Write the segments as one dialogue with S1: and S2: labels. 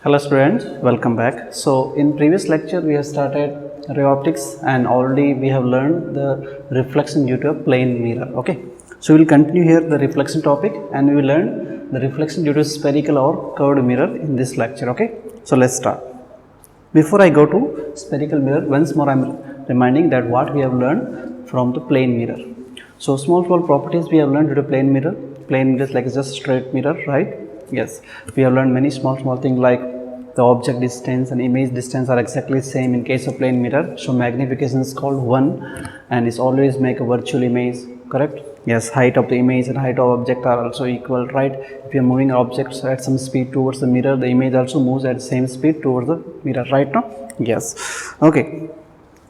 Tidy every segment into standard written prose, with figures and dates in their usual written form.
S1: Hello students, welcome back. So in previous lecture we have started ray optics and already we have learned the reflection due to a plane mirror. Okay, so we will continue here the reflection topic and we will learn the reflection due to spherical or curved mirror in this lecture. Okay, so let's start. Before I go to spherical mirror, once more I am reminding that what we have learned from the plane mirror. So small properties we have learned due to plane mirror. Plane mirror is like just straight mirror, right? Yes, we have learned many small things like the object distance and image distance are exactly same in case of plane mirror. So magnification is called 1 and it's always make a virtual image, correct? Yes, height of the image and height of object are also equal, right? If you are moving objects at some speed towards the mirror, the image also moves at the same speed towards the mirror, right now? Yes, okay.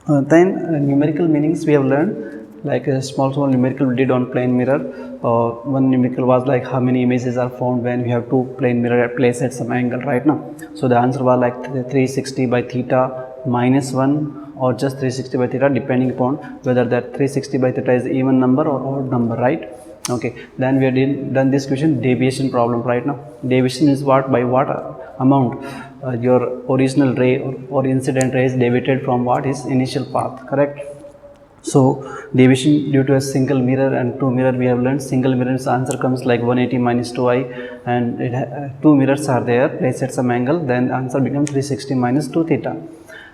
S1: Then numerical meanings we have learned like a small numerical we did on plane mirror. One numerical was like how many images are found when we have two plane mirror placed at some angle, right now. So the answer was like 360 by theta minus 1 or just 360 by theta depending upon whether that 360 by theta is even number or odd number, right? Okay, then we have done this question deviation problem. Right now deviation is what, by what amount your original ray or incident ray is deviated from what is initial path, correct? So deviation due to a single mirror and two mirror we have learned. Single mirror's answer comes like 180 minus 2i and two mirrors are there placed at some angle, then answer becomes 360 minus 2 theta.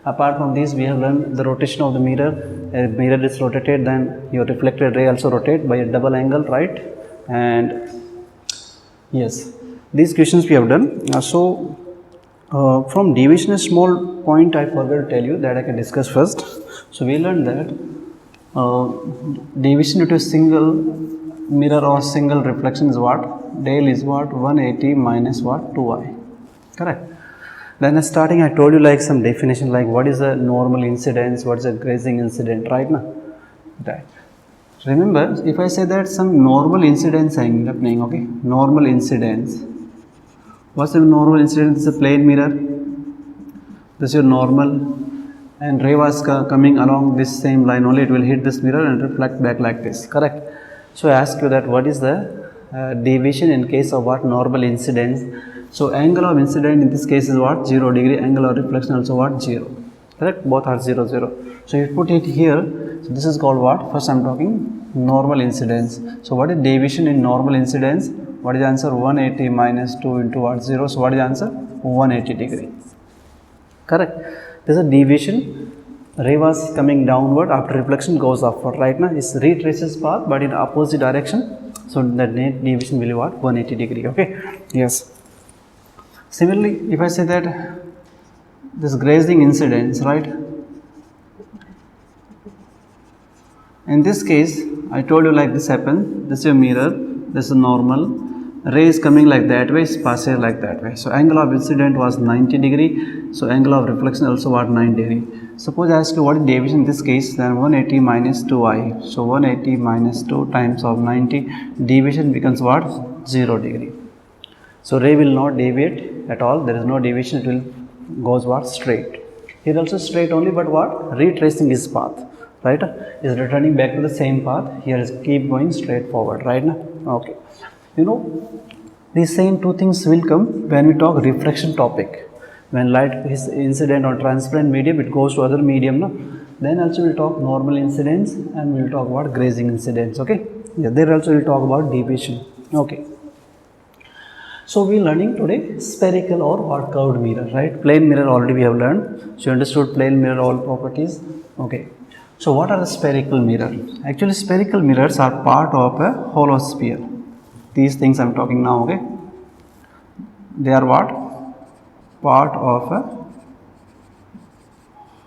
S1: Apart from this we have learned the rotation of the mirror. A mirror is rotated, then your reflected ray also rotate by a double angle, right? And yes, these questions we have done. From deviation, a small point I forgot to tell you that I can discuss first. So we learned that deviation due to single mirror or single reflection is what? Del is what? 180 minus what? 2i, correct? Then starting I told you like some definition like what is a normal incidence, what is a grazing incident, right now? Right. Remember, if I say that some normal incidence happening, okay, normal incidence. What's the normal incidence? This is a plane mirror. This is your normal, and ray was coming along this same line only. It will hit this mirror and reflect back like this, correct? So I ask you that what is the deviation in case of what? Normal incidence. So angle of incident in this case is what? 0 degree. Angle of reflection also what? 0, correct? Both are 0 0. So you put it here. So this is called what? First I am talking normal incidence. So what is deviation in normal incidence? What is the answer? 180 minus 2 into what? 0. So what is the answer? 180 degree, correct? This is a deviation. Ray was coming downward, after reflection goes upward, right now it retraces path but in opposite direction. So the net deviation will be what? 180 degree, okay? Yes. Similarly, if I say that this grazing incidence, right? In this case, I told you like this happens. This is your mirror, this is normal. Ray is coming like that way, is passing like that way. So angle of incident was 90 degree. So angle of reflection also what? 9 degree. Suppose I ask you what is deviation in this case, then 180 minus 2i. So 180 minus 2 times of 90, deviation becomes what? 0 degree. So ray will not deviate at all. There is no deviation. It will goes what? Straight. Here also straight only, but what? Retracing his path, right? Is returning back to the same path. Here is keep going straight forward, right now? Okay. You know, these same two things will come when we talk refraction topic. When light is incident on transparent medium, it goes to other medium, no? Then also we'll talk normal incidence and we'll talk about grazing incidence, okay? Yeah, there also we'll talk about deviation, okay? So we're learning today spherical or what? Curved mirror, right? Plane mirror already we have learned. So you understood plane mirror all properties, okay? So what are the spherical mirror? Actually spherical mirrors are part of a hollow sphere. These things I am talking now, okay? They are what? Part of a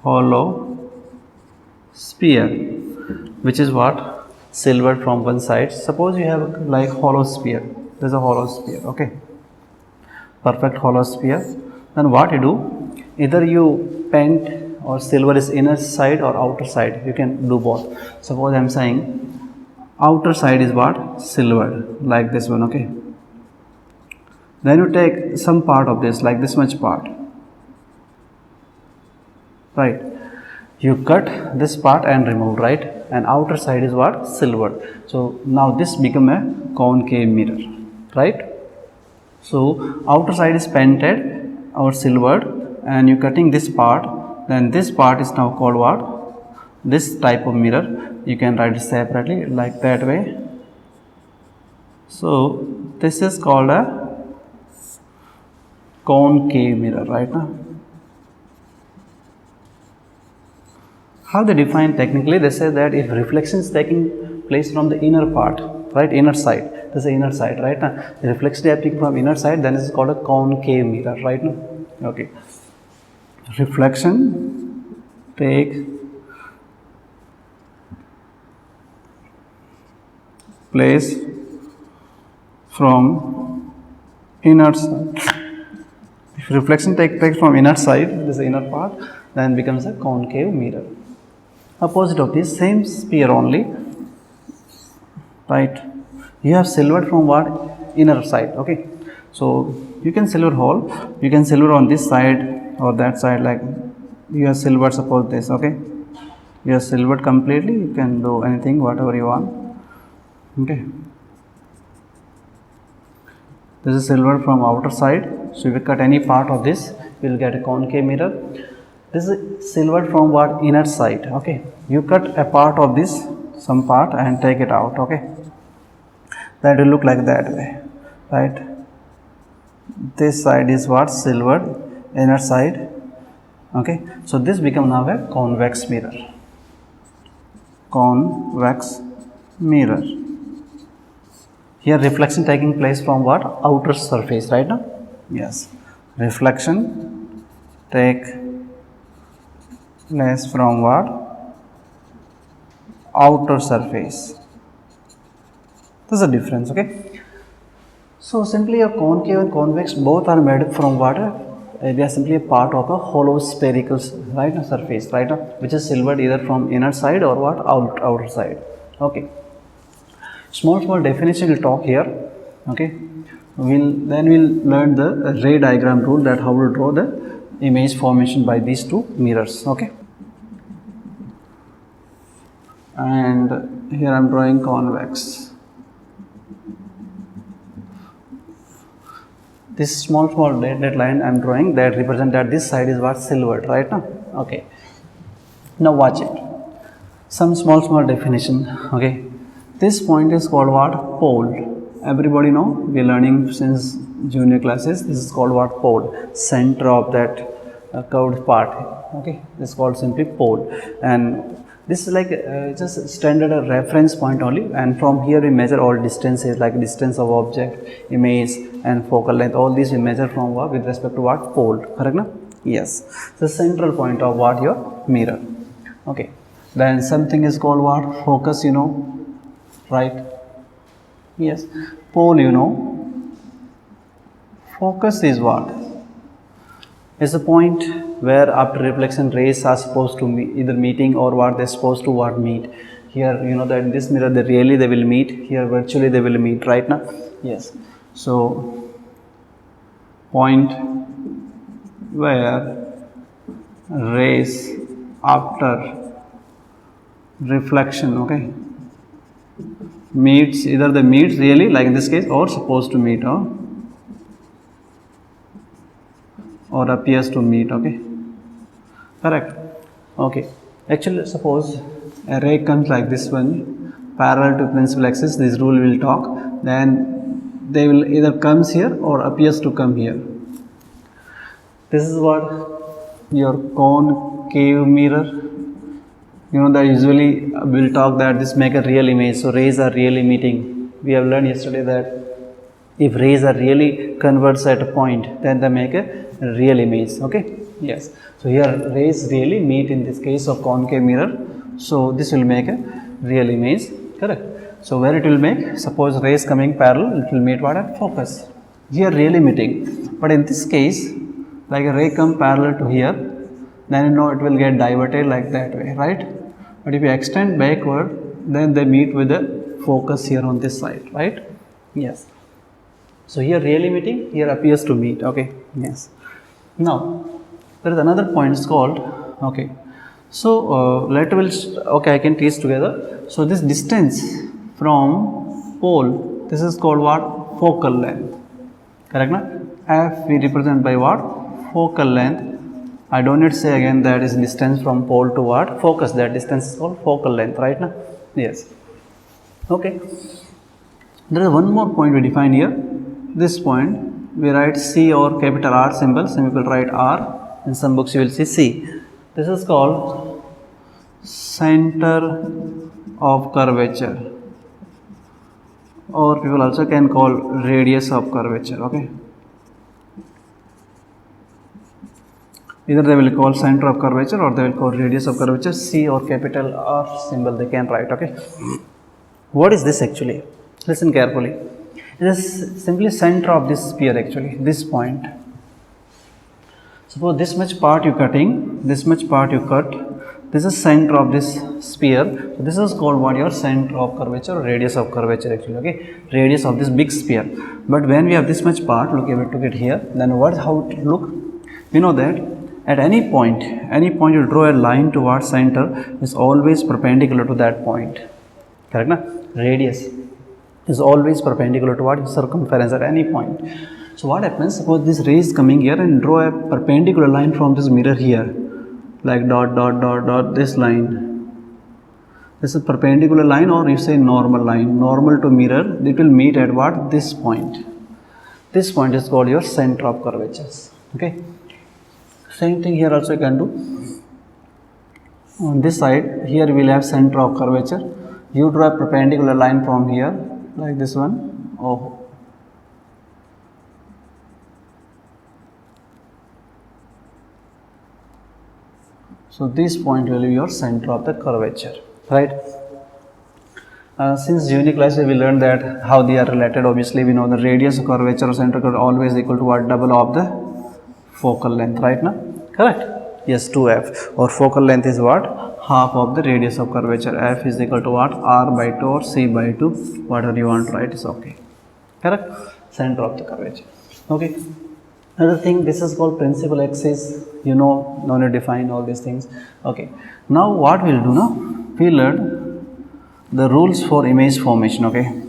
S1: hollow sphere, which is what? Silvered from one side. Suppose you have like hollow sphere. There is a hollow sphere, okay? Perfect hollow sphere. Then what you do? Either you paint or silver is inner side or outer side. You can do both. Suppose I am saying outer side is what? Silvered, like this one, okay? Then you take some part of this, like this much part, right? You cut this part and remove, right? And outer side is what? Silvered. So now this become a concave mirror, right? So outer side is painted or silvered, and you cutting this part, then this part is now called what? This type of mirror. You can write it separately like that way. So this is called a concave mirror, right now. How they define technically? They say that if reflection is taking place from the inner part, right, inner side, this is the inner side, right now, the reflection happening from inner side, then it is called a concave mirror, right now. Okay, reflection take place from inner side. If reflection takes place from inner side, this is the inner part, then becomes a concave mirror. Opposite of this, same sphere only, right, you have silvered from what? Inner side. Okay, so you can silver hole, you can silver on this side or that side, like you have silvered, suppose this. Okay, you have silvered completely, you can do anything whatever you want. Okay, this is silver from outer side, so if you cut any part of this, you will get a concave mirror. This is silver from what? Inner side. Okay, you cut a part of this, some part, and take it out. Okay, that will look like that way, right? This side is what? Silver, inner side. Okay, so this become now a convex mirror. Convex mirror. Here reflection taking place from what? Outer surface, right now. Yes, reflection take place from what? Outer surface. There's a difference. Okay, so simply a concave and convex both are made from what? They are simply a part of a hollow spherical, right, surface, right, which is silvered either from inner side or what? Outer side. Okay, small definition we'll talk here. Okay, we'll learn the ray diagram rule, that how to draw the image formation by these two mirrors. Okay, and here I'm drawing convex. This small dotted line I'm drawing, that represent that this side is what? Silvered, right now. Okay, now watch it. Some small definition. Okay, this point is called what? Pole. Everybody know, we are learning since junior classes. This is called what? Pole. Center of that curved part. Okay, this is called simply pole. And this is like just standard reference point only, and from here we measure all distances, like distance of object, image, and focal length. All these we measure from what? With respect to what? Pole. Correct na? Yes. The central point of what? Your mirror. Okay. Then something is called what? Focus. You know, right? Yes. Pole. You know. Focus is what? Is a point where after reflection rays are supposed to either meeting or what they're supposed to what meet. Here you know that in this mirror they will meet, here virtually they will meet, right now. Yes, so point where rays after reflection, okay, meets, either they meet really like in this case or supposed to meet, or appears to meet. Okay, correct. Okay, actually suppose a ray comes like this one parallel to principal axis, this rule will talk, then they will either comes here or appears to come here. This is what your concave mirror. You know that usually we'll talk that this make a real image, so rays are really meeting. We have learned yesterday that if rays are really converged at a point, then they make a real image. Okay, yes, so here rays really meet in this case of concave mirror, so this will make a real image. Correct. So where it will make, suppose rays coming parallel, it will meet what? At focus. Here really meeting, but in this case like a ray come parallel to here, then you know it will get diverted like that way, right? But if you extend backward, then they meet with the focus here on this side, right? Yes. So here really meeting, here appears to meet. Okay, yes. Now there is another point, it's called, okay, so later we'll okay, I can tease together. So this distance from pole, this is called what? Focal length. Correct na? F we represent by what? focal length. I don't need to say again that is distance from pole to what? Focus. That distance is called focal length, right now? Yes. Okay. There is one more point we define here. This point we write C or capital R symbol. Some people write R. In some books you will see C. This is called center of curvature, or people also can call radius of curvature. Okay. Either they will call center of curvature or they will call radius of curvature. C or capital R symbol they can write. Okay. What is this actually? Listen carefully. It is simply center of this sphere actually, this point. Suppose this much part you cutting, this much part you cut, this is center of this sphere. So this is called what? Your center of curvature or radius of curvature actually, okay? Radius of this big sphere. But when we have this much part, look, we took it here, then how it look? We know that at any point you draw a line towards center is always perpendicular to that point. Correct? Na? Radius is always perpendicular to what? Circumference at any point. So what happens? Suppose this ray is coming here and draw a perpendicular line from this mirror here, like dot dot dot dot, this line. This is a perpendicular line, or you say normal line, normal to mirror. It will meet at what? This point. This point is called your center of curvatures. Okay. Same thing here also you can do. On this side, here we will have center of curvature. You draw a perpendicular line from here, like this one. Oh. So this point will be your center of the curvature, right? Since unit classes we learned that how they are related. Obviously we know the radius of curvature or center curvature always equal to what? Double of the focal length, right now? Correct? Yes, 2f, or focal length is what? Half of the radius of curvature. F is equal to what? R by 2 or C by 2, whatever you want to write is okay. Correct? Center of the curvature. Okay. Another thing, this is called principal axis. You know, no need to define all these things. Okay. Now what we'll do now? We learn the rules for image formation. Okay.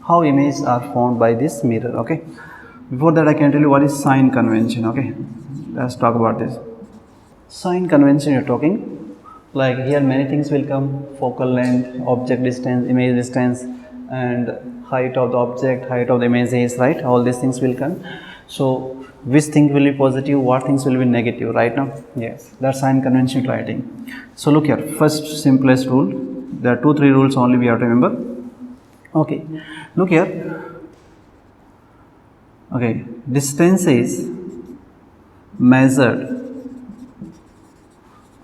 S1: How images are formed by this mirror. Okay. Before that I can tell you what is sign convention. Okay. Let's talk about this. Sign convention you're talking. Like here many things will come: focal length, object distance, image distance, and height of the object, height of the image is, right? All these things will come. So which thing will be positive, what things will be negative, right now? Yes, that's sign convention writing. So look here, first simplest rule. There are 2-3 rules only we have to remember. Okay, look here. Okay, distance is measured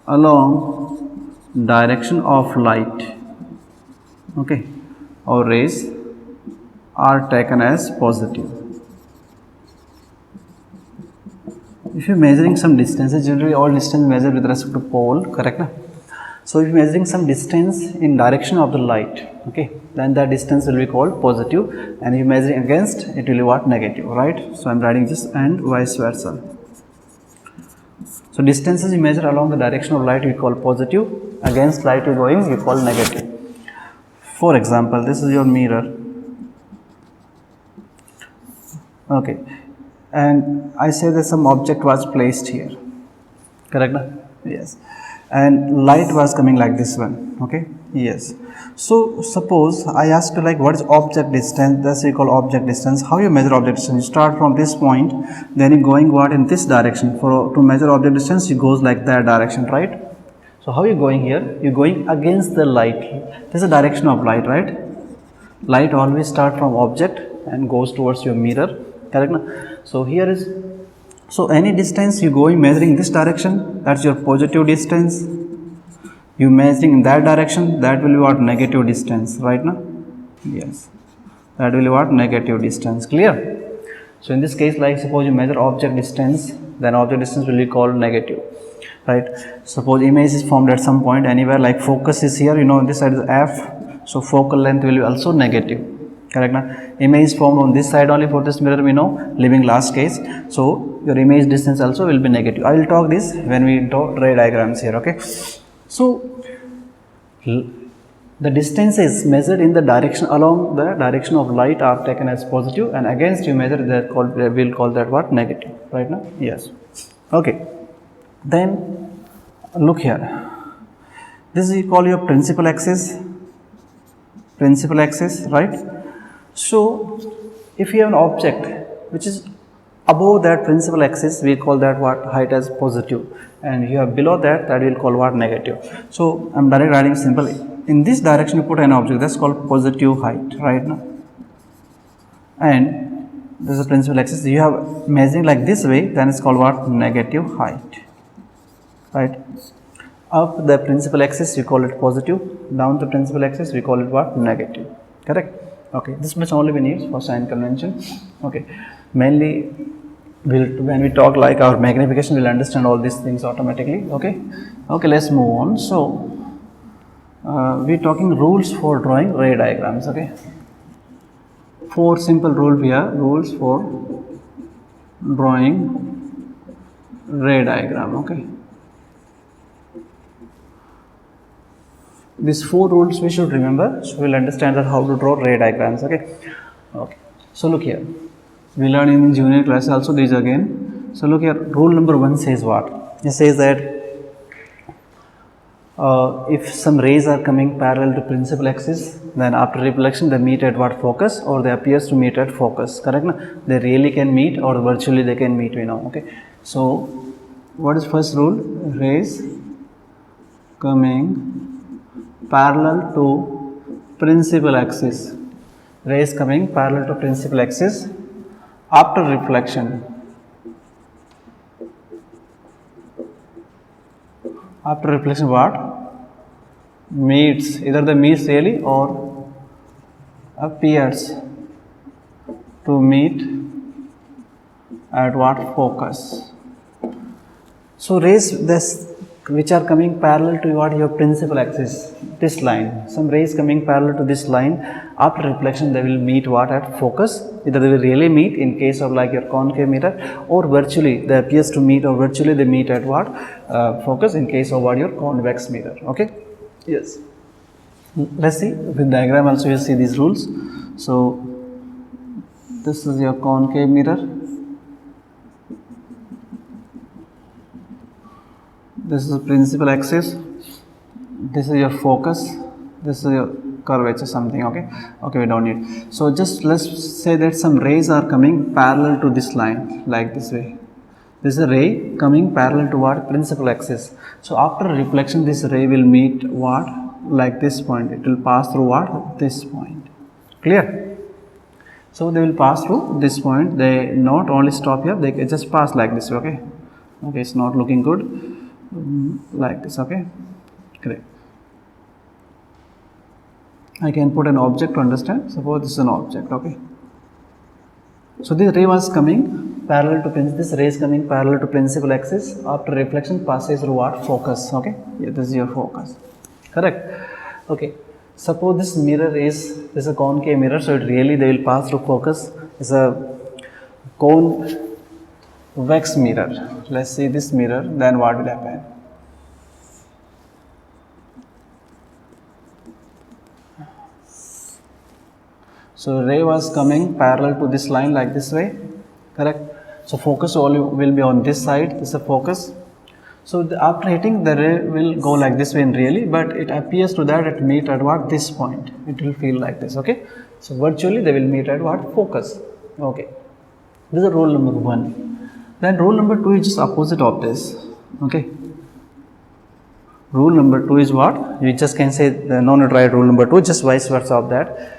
S1: along direction of light, okay, or rays are taken as positive. If you are measuring some distances, generally all distance measured with respect to pole, correct? Na? So if you are measuring some distance in direction of the light, okay, then that distance will be called positive, and if you are measuring against, it will be what? Negative, right? So I am writing this, and vice versa. So distances you measure along the direction of light we call positive, against light you going we call negative. For example, this is your mirror, okay, and I say that some object was placed here, correct? Na? Yes, and light was coming like this one, okay, yes. So suppose I ask you like what is object distance, that's we call object distance. How you measure object distance? You start from this point, then you going what? In this direction. To measure object distance you goes like that direction, right? So how you going here? You going against the light. This is the direction of light, right? Light always start from object and goes towards your mirror, correct? Na? So here is, so any distance you going measuring this direction, that's your positive distance. You measuring in that direction, that will be what? Negative distance, right now? Yes, that will be what? Negative distance. Clear? So in this case, like suppose you measure object distance, then object distance will be called negative, right? Suppose image is formed at some point anywhere, like focus is here, you know, this side is f, so focal length will be also negative, correct? Na? Image is formed on this side only for this mirror, we know, leaving last case, so your image distance also will be negative. I will talk this when we draw ray diagrams here, okay? So the distance is measured in the direction, along the direction of light are taken as positive, and against you measure that, we'll call that what? Negative, right now? Yes. Okay, then look here. This is you call your principal axis, right? So if you have an object which is above that principal axis, we call that what height as positive, and you have below that, that we will call what negative. So I'm directly writing simple. In this direction you put an object, that's called positive height, right now. And this is the principal axis. You have measuring like this way, then it's called what, negative height, right? Up the principal axis we call it positive, down the principal axis we call it what, negative, correct? Okay, this much only we need for sign convention. Okay, mainly when we talk like our magnification, we'll understand all these things automatically. Okay, let's move on. So we're talking rules for drawing ray diagrams. Okay, 4 simple rules here, rules for drawing ray diagram. Okay, these 4 rules we should remember, so we'll understand that how to draw ray diagrams. Okay, so look here, we learned in junior class also these again. So look here, rule number 1 says what? It says that if some rays are coming parallel to principal axis, then after reflection they meet at what, focus, or they appears to meet at focus, correct? No? They really can meet or virtually they can meet, we know. Okay, so what is first rule? Rays coming parallel to principal axis, rays coming parallel to principal axis after reflection, what meets, either they meets really or appears to meet at what, focus. So rays this which are coming parallel to what, your principal axis, this line, some rays coming parallel to this line, after reflection they will meet what, at focus. Either they will really meet in case of like your concave mirror, or virtually they appears to meet, or virtually they meet at what, focus, in case of what, your convex mirror. Okay, yes, let's see with diagram also you see these rules. So this is your concave mirror, this is the principal axis, this is your focus, this is your curvature something. Okay, we don't need. So just let's say that some rays are coming parallel to this line like this way. This is a ray coming parallel to what, principal axis. So after reflection this ray will meet what, like this point, it will pass through what, this point, clear? So they will pass through this point, they not only stop here, they just pass like this. Okay, it's not looking good like this. Okay, great. I can put an object to understand. Suppose this is an object. Okay, so this ray was coming parallel to this ray is coming parallel to principal axis, after reflection passes through what, focus. Okay, yeah, this is your focus, correct? Okay, suppose this mirror is a concave mirror, so it really they will pass through focus. It's a convex mirror. Let's see this mirror, then what will happen? So ray was coming parallel to this line like this way, correct? So focus only will be on this side, this is a focus. So after hitting, the ray will go like this way in really, but it appears to that it meet at what, this point, it will feel like this. Okay, so virtually they will meet at what, focus. Okay, this is rule number 1. Then rule number 2 is just opposite of this. Okay, rule number 2 is what, you just can say the no need to write rule number 2, just vice versa of that.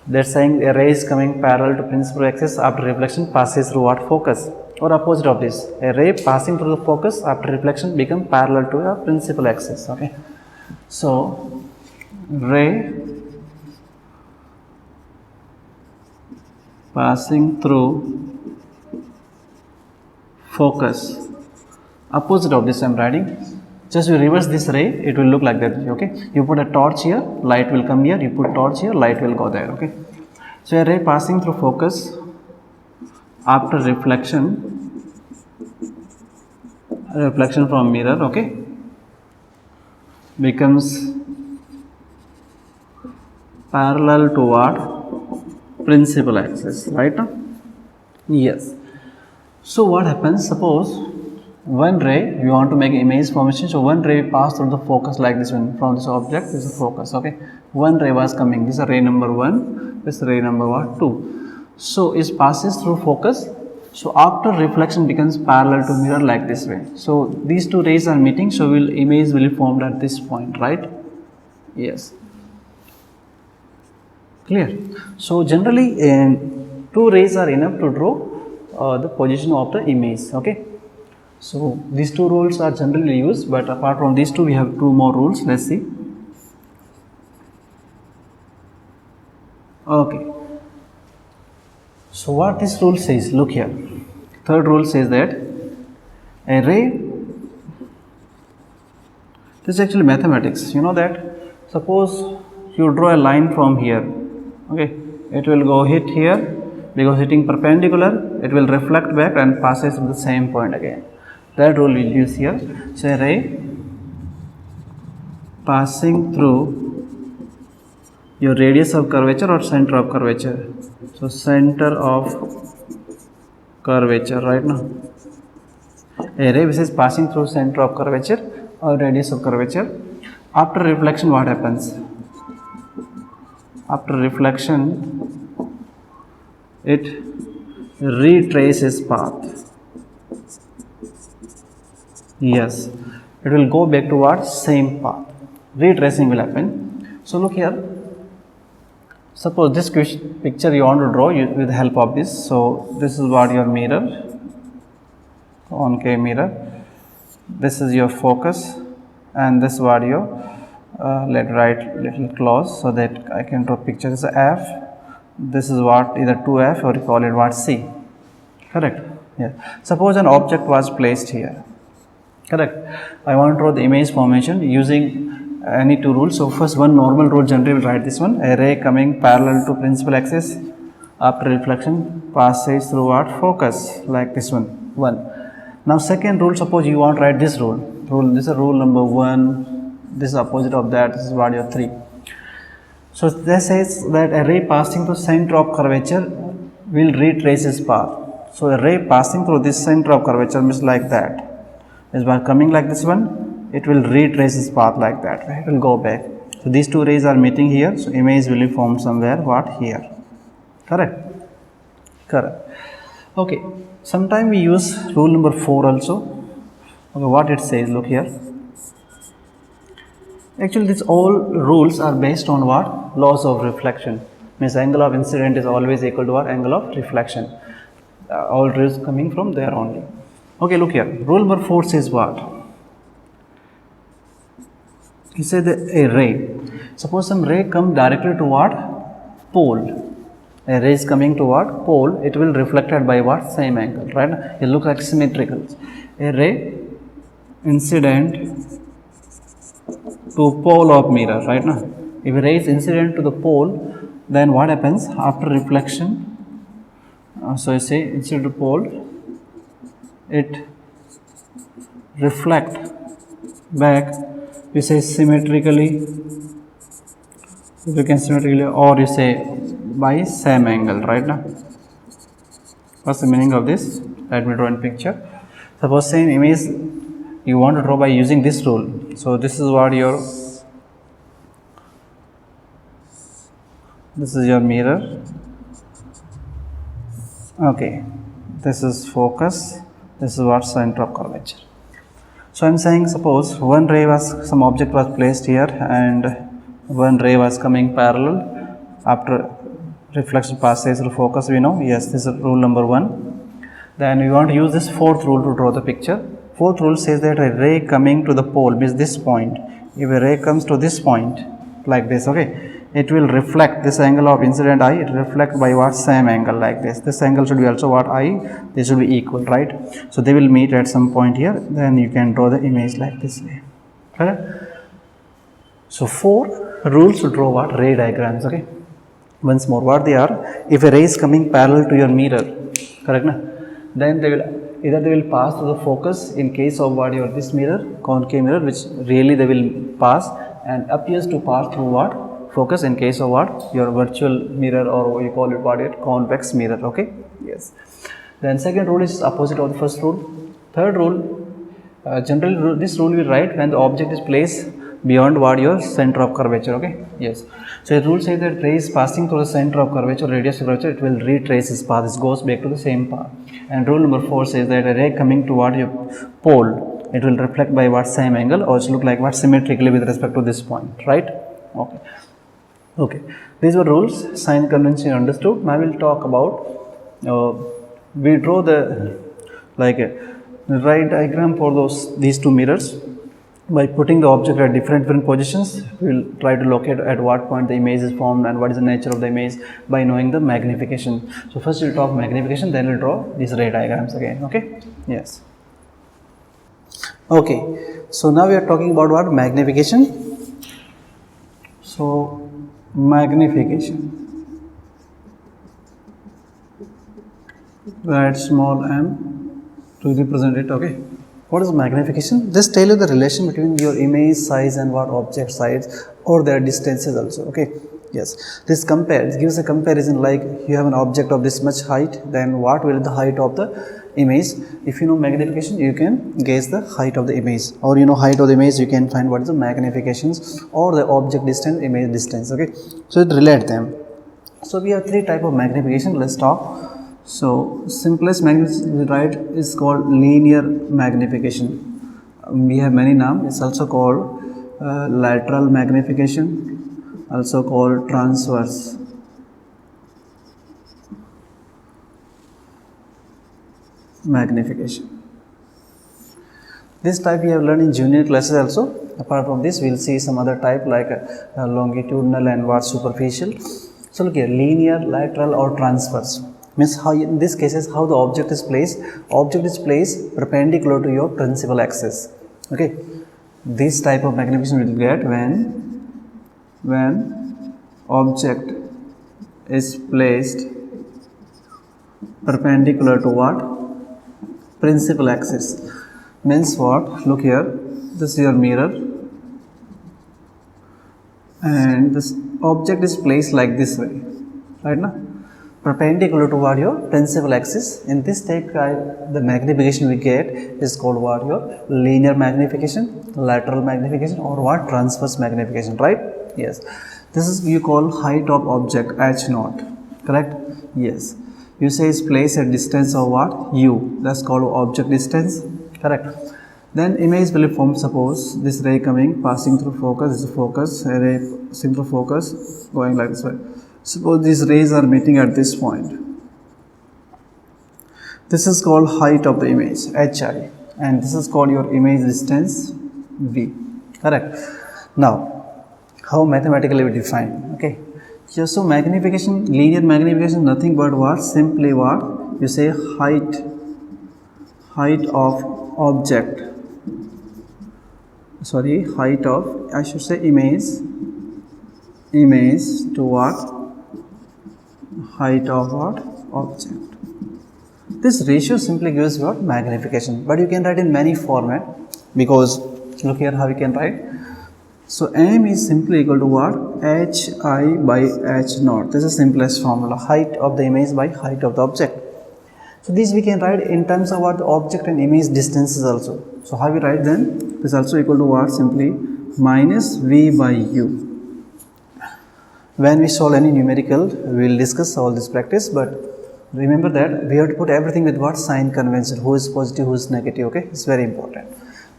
S1: They're saying a ray is coming parallel to principal axis, after reflection passes through what, focus, or opposite of this, a ray passing through the focus after reflection become parallel to a principal axis. Okay, so ray passing through focus, opposite of this I am writing. Just you reverse this ray, it will look like that. Okay, you put a torch here, light will come here, you put torch here, light will go there. Okay, so a ray passing through focus after reflection from mirror, okay, becomes parallel to what, principal axis, right? Yes. So what happens, suppose one ray, you want to make image formation, so one ray pass through the focus like this one. From this object, this is focus, okay. One ray was coming, this is ray number 1, this is ray number 2. So it passes through focus, so after reflection becomes parallel to mirror like this way. So these two rays are meeting, so image will be formed at this point, right? Yes. Clear? So generally two rays are enough to draw the position of the image, okay. So these two rules are generally used, but apart from these two we have two more rules. Let's see. Okay. So what this rule says, look here. Third rule says that a ray, this is actually mathematics, you know that. Suppose you draw a line from here, okay, it will go hit here, because hitting perpendicular, it will reflect back and passes to the same point again. That rule we will use here. So a ray passing through your radius of curvature or center of curvature. So center of curvature, right now. A ray which is passing through center of curvature or radius of curvature. After reflection, what happens? After reflection, it retraces path. Yes, it will go back towards same path. Retracing will happen. So look here. Suppose this picture you want to draw with the help of this. So this is what your mirror, concave mirror. This is your focus, and this is what your let write little close so that I can draw picture. This is F. This is what either 2F or you call it what C. Correct? Yeah. Suppose an object was placed here. Correct. I want to draw the image formation using any two rules. So first one normal rule generally will write this one. A ray coming parallel to principal axis after reflection passes through what? Focus, like this one. Now second rule, suppose you want to write this rule. This is rule number 1. This is opposite of that. This is what your 3. So this says that a ray passing through center of curvature will retrace its path. So a ray passing through this center of curvature means like that. Is by coming like this one, it will retrace its path like that, right? It will go back. So these two rays are meeting here, so image will be formed somewhere what? Here. Correct? Correct. Okay. Sometime we use rule number 4 also. Okay, what it says, look here. Actually these all rules are based on what? Laws of reflection. Means angle of incident is always equal to what? Angle of reflection. All rules coming from there only. Okay, look here. Rule number 4 says what? He said a ray. Suppose some ray come directly to what? Pole. A ray is coming to what? Pole. It will reflected by what? Same angle, right? It looks like symmetrical. A ray incident to pole of mirror, right now. If a ray is incident to the pole, then what happens after reflection? So you say incident to pole, it reflect back, you say symmetrically, you can symmetrically, or you say by same angle, right now. What's the meaning of this? Let me draw a picture. Suppose same image you want to draw by using this rule. So this is what your, this is your mirror. Okay, this is focus. This is what? Center of curvature. So I am saying suppose one ray was, some object was placed here and one ray was coming parallel after reflection passes through focus, we know. Yes, this is rule number 1. Then we want to use this 4th rule to draw the picture. 4th rule says that a ray coming to the pole means this point. If a ray comes to this point like this, okay, it will reflect this angle of incident I, it reflect by what? Same angle like this. This angle should be also what? I, this should be equal, right? So they will meet at some point here, then you can draw the image like this way. Correct? So 4 rules to draw what? Ray diagrams, okay? Once more, what they are? If a ray is coming parallel to your mirror, correct na? Then they will either they will pass through the focus in case of what your this mirror, concave mirror, which really they will pass and appears to pass through what? Focus in case of what? Your virtual mirror, or what you call it, what it? Convex mirror, okay? Yes. Then second rule is opposite of the first rule. Third rule, Generally this rule we write when the object is placed beyond what your center of curvature. Okay, yes. So the rule says that ray is passing through the center of curvature, radius of curvature, it will retrace its path, it goes back to the same path. And rule number 4 says that a ray coming toward your pole, it will reflect by what same angle, or it look like what symmetrically with respect to this point, right? Okay. Okay, these were rules, sign convention understood. Now we'll talk about we draw the like a right diagram for these two mirrors. By putting the object at different positions, we will try to locate at what point the image is formed and what is the nature of the image by knowing the magnification. So first we'll talk magnification, then we'll draw these ray diagrams again. Okay, yes. Okay, so now we are talking about what? Magnification. So magnification, write small m to represent it. Okay, what is magnification? Just tell you the relation between your image size and what object size or their distances also. Okay, yes, this gives a comparison, like you have an object of this much height, then what will be the height of the image. If you know magnification, you can gauge the height of the image, or you know height of the image, you can find what is the magnifications or the object distance, image distance. Okay, so it relate them. So we have three type of magnification. Let's talk. So simplest magnification we write is called linear magnification. We have many names. It's also called lateral magnification, also called transverse magnification. This type we have learned in junior classes also. Apart from this, we will see some other type like longitudinal and what superficial. So look here, linear, lateral or transverse means how in this cases how the object is placed. Object is placed perpendicular to your principal axis. Okay, this type of magnification will get when object is placed perpendicular to what? Principal axis. Means what? Look here, this is your mirror and this object is placed like this way, right now, perpendicular toward your principal axis. In this type, the magnification we get is called what? Your linear magnification, lateral magnification, or what? Transverse magnification, right? Yes, this is you call height of object h0, correct? Yes, you say is placed at distance of what? U, that's called object distance, correct? Then image will form. Suppose this ray coming, passing through focus, this is focus, a ray passing through focus, going like this way. Suppose these rays are meeting at this point. This is called height of the image, hi, and this is called your image distance, v, correct? Now, how mathematically we define? Okay, just so magnification, linear magnification, nothing but what? Simply what? You say height of object, sorry, height of, I should say image to what? Height of what? Object. This ratio simply gives what? Magnification, but you can write in many format, because look here how we can write. So m is simply equal to what? hi by h0. This is simplest formula, height of the image by height of the object. So this we can write in terms of what? The object and image distances also. So how we write then? This is also equal to what? Simply minus v by u. When we solve any numerical, we will discuss all this practice, but remember that we have to put everything with what? Sign convention, who is positive, who is negative. Okay, it's very important.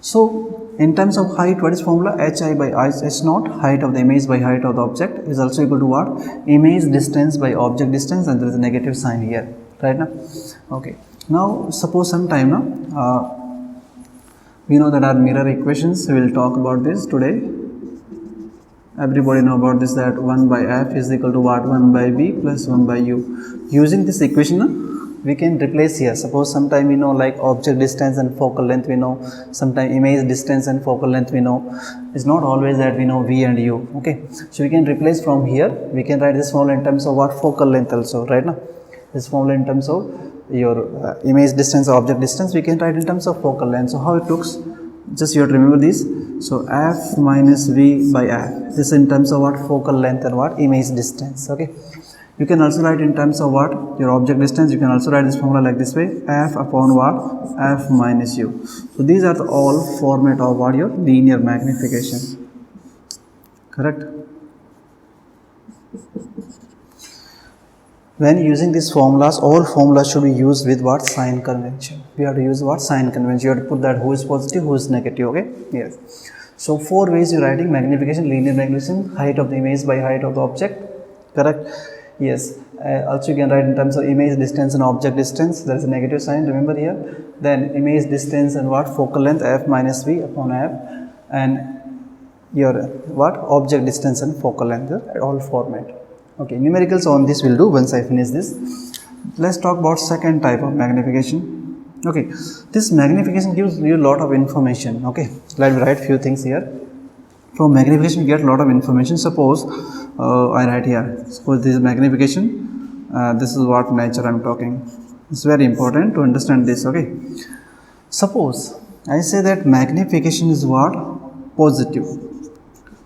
S1: So in terms of height, what is formula? hi by h0, height of the image by height of the object, is also equal to what? Image distance by object distance, and there is a negative sign here, right now. Okay, now suppose sometime now we know that our mirror equations, we will talk about this today. Everybody know about this, that 1 by f is equal to what? 1 by b plus 1 by u. Using this equation, we can replace here. Suppose sometime we know like object distance and focal length we know, sometime image distance and focal length we know. It's not always that we know v and u. Okay, so we can replace from here. We can write this formula in terms of what? Focal length also, right now. This formula in terms of your image distance or object distance, we can write in terms of focal length. So how it looks? Just you have to remember this. So f minus v by f. This is in terms of what? Focal length and what? Image distance. Okay. You can also write in terms of what? Your object distance. You can also write this formula like this way, f upon what? F minus u. So these are the all format of what? Your linear magnification. Correct? When using these formulas, all formulas should be used with what? Sign convention. We have to use what? Sign convention. You have to put that who is positive, who is negative. Okay? Yes. So 4 ways you're writing magnification, linear magnification, height of the image by height of the object. Correct? Yes. Also you can write in terms of image distance and object distance. There is a negative sign, remember here. Then image distance and what? Focal length f minus v upon f, and your what? Object distance and focal length, all format. Okay, numericals on this will do once I finish this. Let's talk about second type of magnification. Okay, this magnification gives you a lot of information. Okay, let me write few things here. From magnification you get a lot of information. Suppose I write here, suppose this is magnification, this is what nature I am talking. It's very important to understand this. Okay, suppose I say that magnification is what? Positive.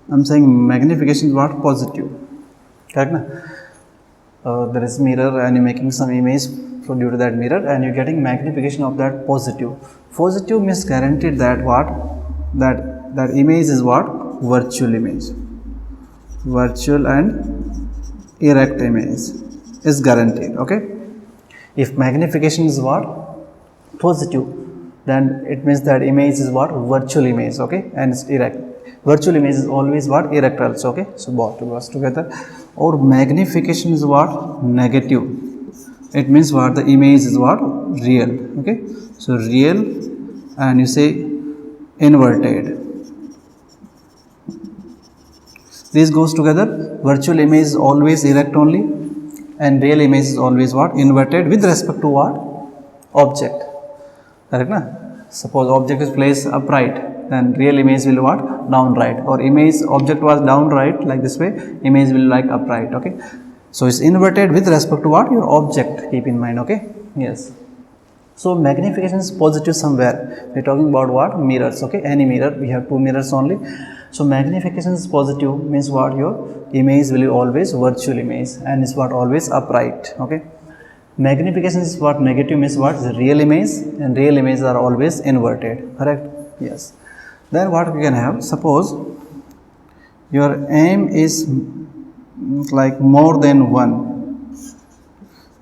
S1: I'm saying magnification is what? Positive. Correct? There is mirror and you're making some image due to that mirror, and you're getting magnification of that positive. Positive means guaranteed that what? That image is what? Virtual image. Virtual and erect image is guaranteed. Okay? If magnification is what? Positive, then it means that image is what? Virtual image. Okay? And it's erect. Virtual image is always what? Erect also. Okay? So both goes together. Or magnification is what? Negative. It means what? The image is what? Real. Okay? So real, and you say inverted. This goes together. Virtual image is always erect only, and real image is always what? Inverted with respect to what? Object. Correct? Na? Suppose object is placed upright, then real image will what? Downright. Or image object was downright like this way, image will like upright. Okay, so it's inverted with respect to what? Your object. Keep in mind. Okay, yes. So magnification is positive somewhere. We're talking about what? Mirrors. Okay, any mirror, we have 2 mirrors only. So magnification is positive means what? Your image will be always virtual image, and is what? Always upright. Okay. Magnification is what? Negative means what? The real image, and real images are always inverted. Correct? Yes. Then what we can have? Suppose your aim is like more than 1.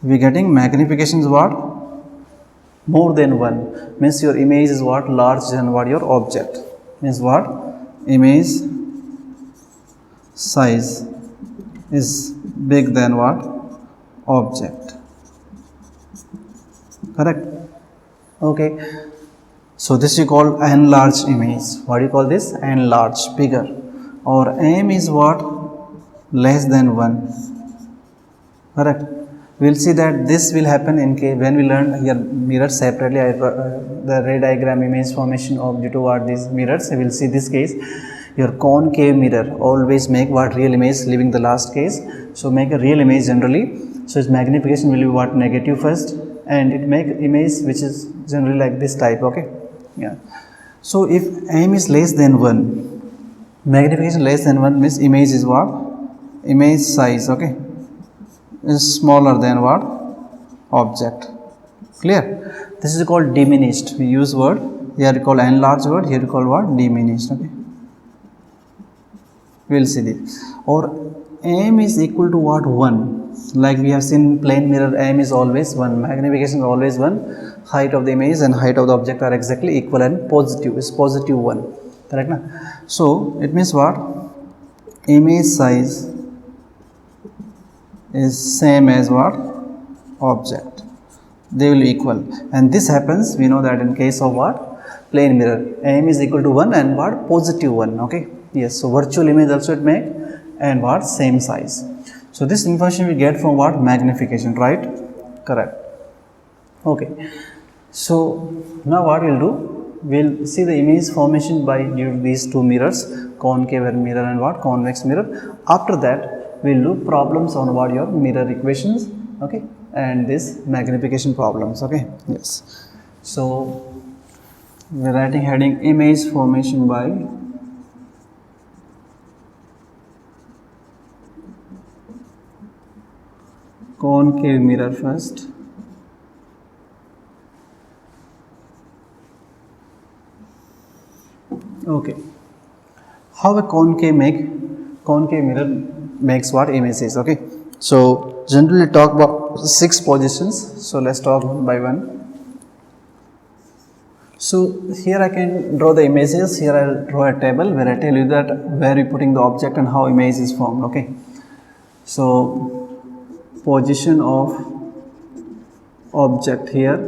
S1: We getting magnification is what? More than 1 means your image is what? Larger than what? Your object. Means what? Image size is big than what? Object. Correct? Okay. So this you call enlarged image. What do you call this? Enlarged, bigger. Or aim is what? Less than 1. Correct? We will see that this will happen in case when we learn here mirrors separately. The ray diagram image formation of due to what these mirrors. We will see this case. Your concave mirror always make what? Real image, leaving the last case. So make a real image generally. So its magnification will be what? Negative first, and it make image which is generally like this type. Okay. Yeah. So if aim is less than 1, magnification less than 1 means image is what? Image size. Okay. Is smaller than what? Object. Clear? This is called diminished. We use word here, we call enlarged word, here we call what? Diminished. Okay. We will see this. Or aim is equal to what? 1. Like we have seen plane mirror, aim is always 1, magnification is always 1, height of the image and height of the object are exactly equal, and positive is positive 1. Correct? Na? So it means what? Image size is same as what? Object. They will equal, and this happens, we know that in case of what? Plane mirror, aim is equal to 1 and what? Positive 1. Okay. Yes. So virtual image also it make, and what? Same size. So this information we get from what? Magnification, right? Correct. Okay. So now what we'll do? We'll see the image formation by due to these 2 mirrors, concave mirror and what? Convex mirror. After that, we'll do problems on what? Your mirror equations. Okay. And this magnification problems. Okay. Yes. So we're writing heading image formation by concave mirror first. Okay, how a concave mirror makes what images. Okay, so generally talk about 6 positions, so let's talk one by one. So here I can draw the images. Here I will draw a table where I tell you that where you putting the object and how image is formed. Okay, so position of object here,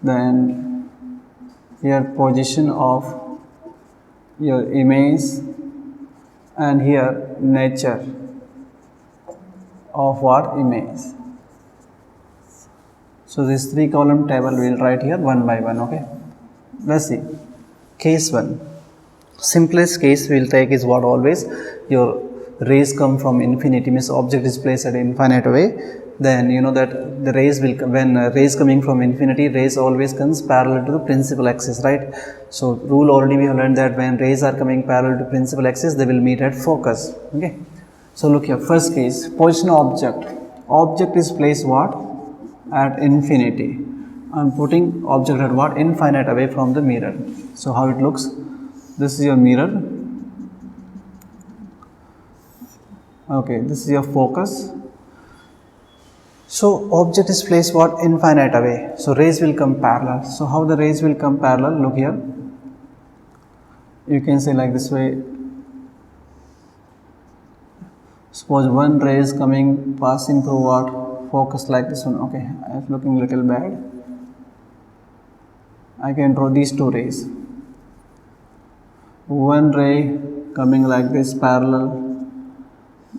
S1: then here position of your image, and here nature of what image. So this 3 column table we will write here one by one. Okay, let's see. Case 1, simplest case we will take is what always your rays come from infinity, means object is placed at infinite way. Then you know that the rays will come, when rays coming from infinity, rays always comes parallel to the principal axis, right? So rule already we have learned that when rays are coming parallel to principal axis, they will meet at focus. Okay, so look here, first case, position of object is placed what, at infinity. I am putting object at what, infinite away from the mirror. So how it looks, this is your mirror. Okay, this is your focus. So object is placed what, infinite away, so rays will come parallel. So how the rays will come parallel, look here, you can say like this way. Suppose one ray is coming, passing through what, focus like this one. Okay, it's looking little bad. I can draw these 2 rays. One ray coming like this parallel,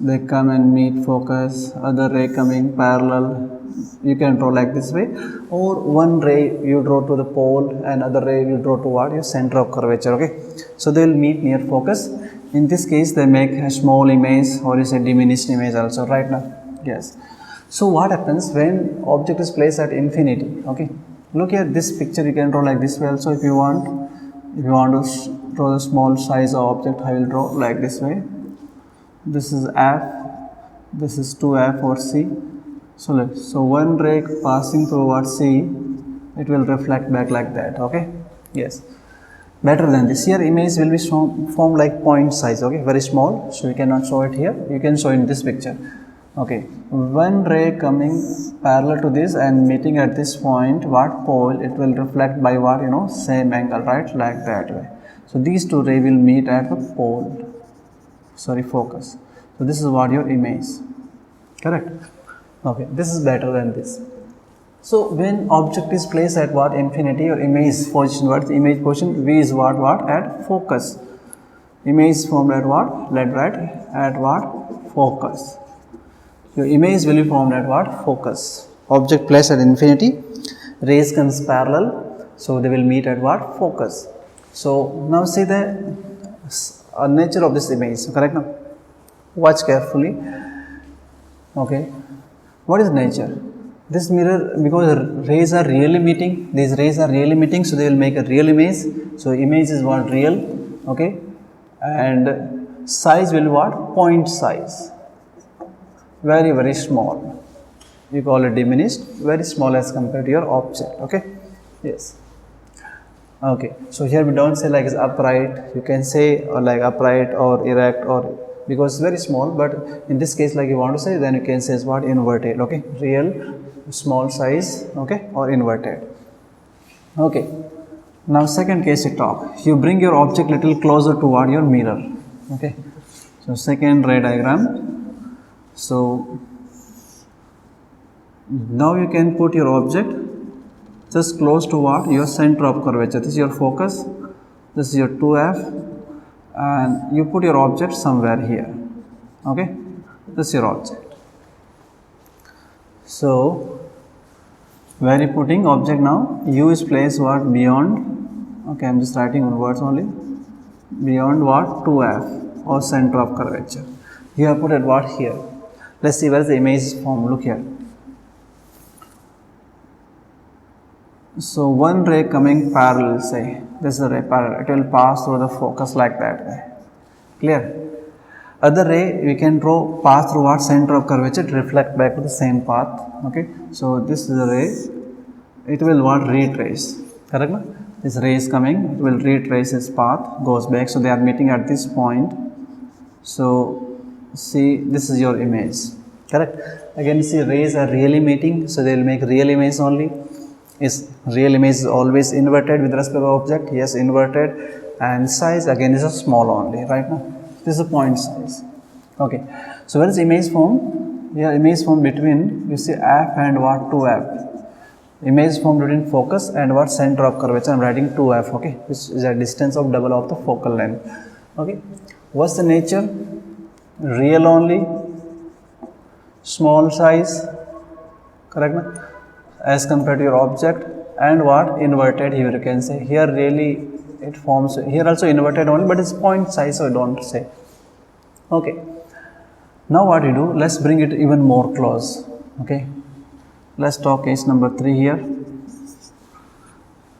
S1: they come and meet focus, other ray coming parallel, you can draw like this way, or one ray you draw to the pole and other ray you draw to what, your center of curvature. Okay, so they will meet near focus. In this case they make a small image, or is a diminished image also, right now. Yes, so what happens when object is placed at infinity? Okay, look here, this picture you can draw like this way also if you want. If you want to draw the small size of object, I will draw like this way. This is F, this is 2F or C. So one ray passing through what, C, it will reflect back like that. Okay, yes, better than this. Here image will be formed like point size. Okay, very small, so you cannot show it here, you can show in this picture. Okay, one ray coming parallel to this and meeting at this point, what, pole, it will reflect by what, you know, same angle, right, like that way. So these 2 rays will meet at the pole, sorry, focus. So this is what your image, correct? Okay, this is better than this. So when object is placed at what, infinity, your image position, what is image position, V is what, at focus. Image formed at what, let right, at what, focus. Your image will be formed at what, focus. Object placed at infinity, rays comes parallel, so they will meet at what, focus. So now see the nature of this image, correct? Now watch carefully. Okay, what is nature? This mirror, because rays are really meeting, these rays are really meeting, so they will make a real image. So image is what, real. Okay, and size will be what, point size, very very small, you call it diminished, very small as compared to your object. Okay, yes. Okay, so here we don't say like it's upright, you can say like upright or erect, or because it's very small, but in this case like you want to say, then you can say is what, inverted. Okay, real, small size, okay, or inverted. Okay, now second case you talk, you bring your object little closer toward your mirror. Okay, so second ray diagram. So now you can put your object just close to what, your center of curvature. This is your focus, this is your 2F, and you put your object somewhere here. Okay, this is your object. So where you putting object now, U is placed what, beyond. Okay, I am just writing on words only, beyond what, 2F or center of curvature. You have put it what, here. Let's see where is the image formed. Look here. So one ray coming parallel, say this is a ray parallel, it will pass through the focus like that way. Clear? Other ray we can draw path through what center of curvature to reflect back to the same path. Okay, so this is a ray, it will what retrace, correct? No? This ray is coming, it will retrace its path, goes back, so they are meeting at this point. So see, this is your image, correct? Again you see rays are really meeting, so they will make real image only. Is real image is always inverted with respect to object, yes, inverted, and size again is a small only, right? Now this is a point size. Okay, so where is image form? Yeah, image form between, you see, f and what, 2f. Image formed between focus and what, center of curvature. I am writing 2f, okay, which is a distance of double of the focal length. Okay, what's the nature? Real only, small size, correct? Na? As compared to your object, and what, inverted here you can say. Here really it forms, here also inverted only, but it's point size, so don't say. Okay, now what you do, let's bring it even more close. Okay, let's talk case number 3 here.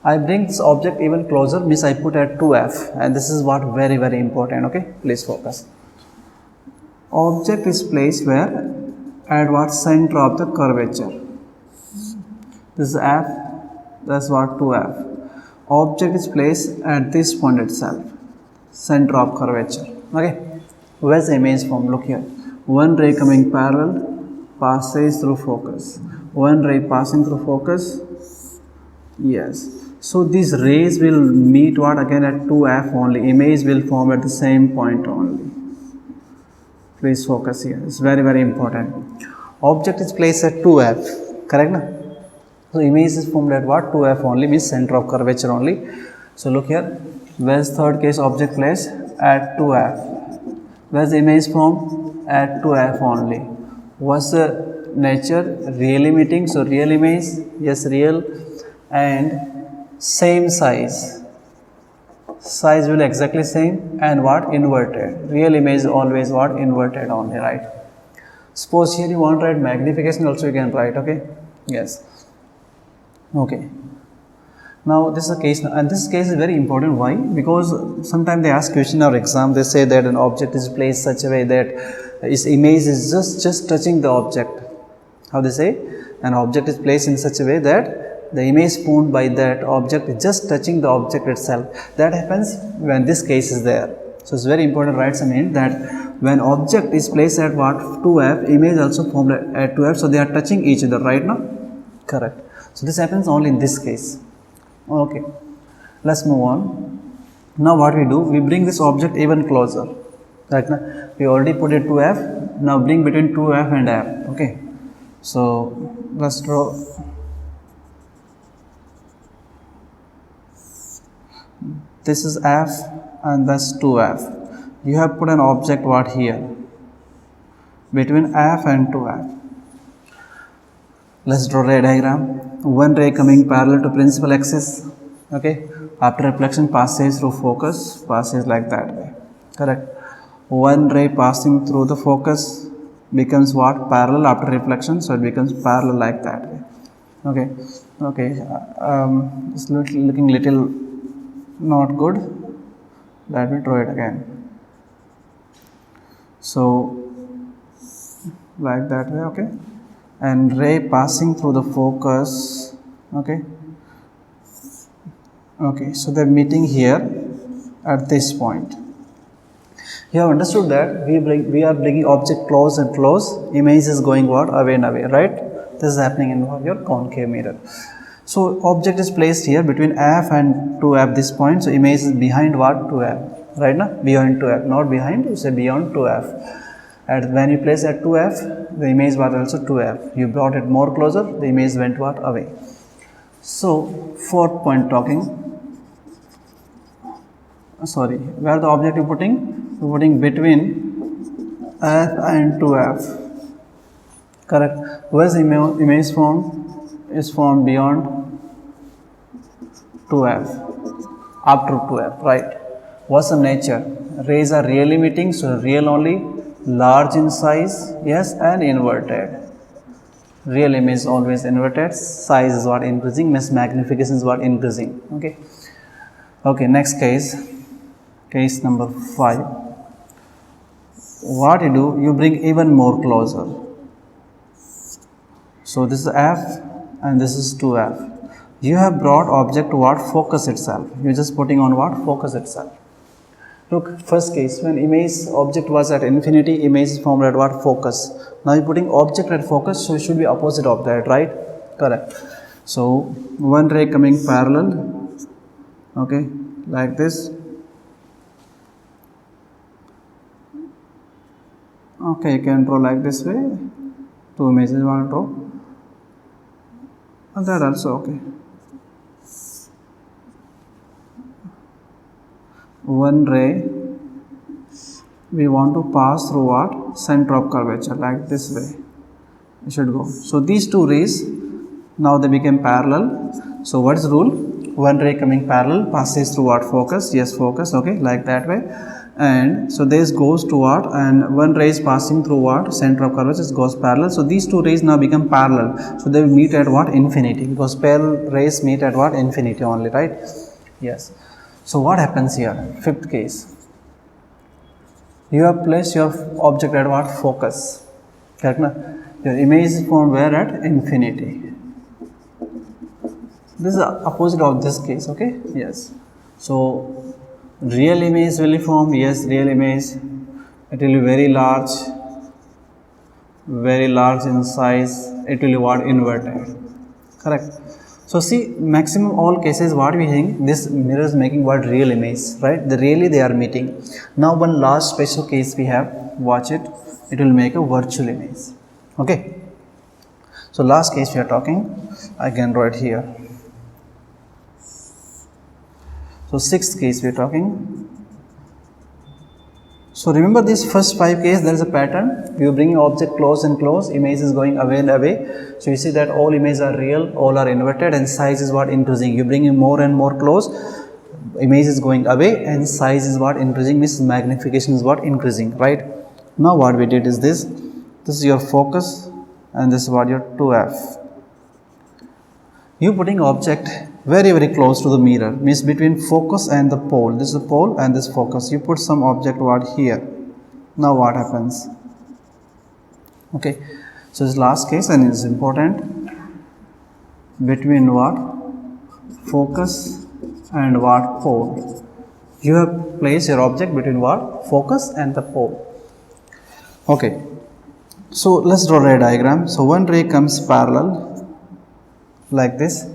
S1: I bring this object even closer, means I put at 2f, and this is what very important. Okay, please focus. Object is placed where, at what, center of the curvature. This is f, that's what, 2f. Object is placed at this point itself, center of curvature. Okay, where's the image form? Look here, one ray coming parallel, passes through focus, one ray passing through focus, yes. So these rays will meet what, again at 2f only, image will form at the same point only. Please focus here, it's very important. Object is placed at 2f, correct? Na? So image is formed at what, 2f only, means center of curvature only. So look here, where's third case, object placed at 2f. Where's the image formed? At 2f only. What's the nature? Real emitting, so real image, yes, real, and same size. Size will exactly same, and what, inverted. Real image is always what, inverted only, right? Suppose here you want to write magnification also, you can write, okay, yes. Okay, now this is a case, and this case is very important. Why? Because sometimes they ask question or exam, they say that an object is placed such a way that its image is just touching the object. How they say? An object is placed in such a way that the image formed by that object is just touching the object itself. That happens when this case is there. So it's very important, write some hint that when object is placed at what, 2f, image also formed at 2f, so they are touching each other, right now? Correct. So this happens only in this case. Okay, let's move on. Now what we do, we bring this object even closer. Right now, we already put it 2f. Now bring between 2f and f. Okay, so let's draw. This is f and that's 2f. You have put an object what here between f and 2f. Let's draw ray diagram. One ray coming parallel to principal axis. Okay, after reflection passes through focus, passes like that way, correct? One ray passing through the focus becomes what, parallel after reflection, so it becomes parallel like that way. Okay, it's looking little not good. Let me draw it again. So like that way, okay, and ray passing through the focus. Okay, so they're meeting here at this point. You have understood that we are bringing object close and close, image is going what, away and away, right? This is happening in your concave mirror. So object is placed here between f and 2f this point, so image is behind what, 2f, right now, behind 2f, not behind, you say beyond 2f. And when you place at 2f, the image was also 2f. You brought it more closer, the image went what, away. So fourth point talking, where the object you putting? You're putting between f and 2f, correct? Where's the image formed? Is formed beyond 2f, after 2f, right? What's the nature? Rays are really emitting, so real only, large in size, yes, and inverted. Real image is always inverted, size is what, increasing, means magnification is what, increasing. Okay, next case number 5. what you do, you bring even more closer. So this is f and this is 2f. You have brought object to what? Focus itself. You're just putting on what? Focus itself. Look, first case, when image object was at infinity, image is formed at what? Focus. Now you're putting object at focus, so it should be opposite of that, right? Correct. So one ray coming parallel, okay, like this. Okay, you can draw like this way. Two images you want to draw. And that also okay. One ray we want to pass through what? Center of curvature, like this way. It should go. So these two rays, now they became parallel. So what is the rule? One ray coming parallel passes through what? Focus. Yes, focus. Okay, like that way. And so this goes to what? And one ray is passing through what? Center of curvature, it goes parallel. So these two rays now become parallel. So they will meet at what? Infinity. Because parallel rays meet at what? Infinity only, right? Yes. So what happens here? Fifth case. You have placed your object at what? Focus. Correct? Na? Your image is formed where? At infinity. This is the opposite of this case, okay? Yes. So real image will be formed. Yes, real image. It will be very large in size. It will be what? Inverted. Correct. So see, maximum all cases what we think, this mirror is making what? Real image, right? Really they are meeting. Now one last special case we have, watch it. It will make a virtual image. Okay. So last case we are talking, I can draw it here. So sixth case we are talking. So remember this first 5 cases, there is a pattern. You bring your object close and close, image is going away and away. So you see that all images are real, all are inverted, and size is what? Increasing. You bring it more and more close, image is going away, and size is what? Increasing, means magnification is what? Increasing, right? Now what we did is this is your focus and this is what? Your 2f. You putting object very close to the mirror, means between focus and the pole. This is the pole and this focus. You put some object what? Here. Now what happens? Okay, so this last case and it's important. Between what? Focus and what? Pole. You have placed your object between what? Focus and the pole. Okay, so let's draw a ray diagram. So one ray comes parallel like this.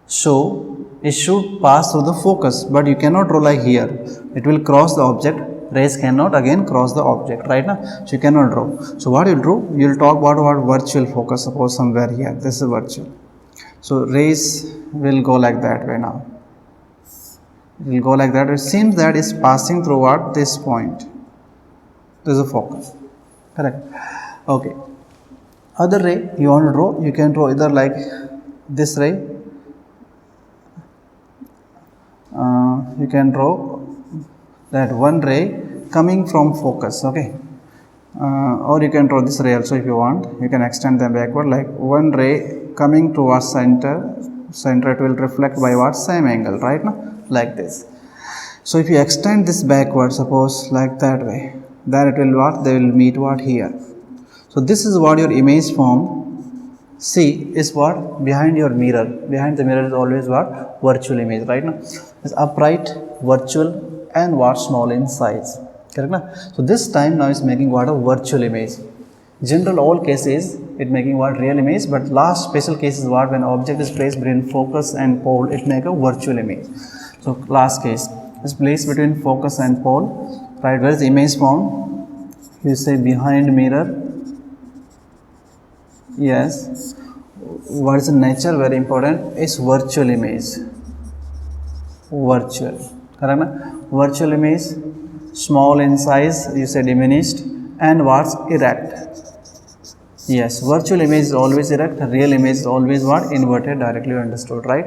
S1: So it should pass through the focus, but you cannot draw like here. It will cross the object. Rays cannot again cross the object, right now. So you cannot draw. So what you do? You will talk about virtual focus. Suppose somewhere here. This is virtual. So rays will go like that way now. It will go like that. It seems that is passing through what? This point. This is a focus. Correct. Okay. Other ray you want to draw? You can draw either like this ray. You can draw that one ray coming from focus, okay, or you can draw this ray also if you want. You can extend them backward, like one ray coming towards center it will reflect by what? Same angle, right now, like this. So if you extend this backward, suppose like that way, then it will what? They will meet what? Here. So this is what your image form. See is what? Behind your mirror. Behind the mirror is always what? Virtual image, right now. It's upright, virtual, and what? Small in size. Correct na? So this time now is making what? A virtual image. General all cases it making what? Real image, but last special case is what? When object is placed between focus and pole, it make a virtual image. So last case is placed between focus and pole, right? Where is the image formed? You say behind mirror. Yes. What is the nature? Very important. Is virtual image. Virtual. Correct na? Virtual image, small in size, you say diminished, and what's? Erect. Yes, virtual image is always erect, real image is always what? Inverted, directly understood, right?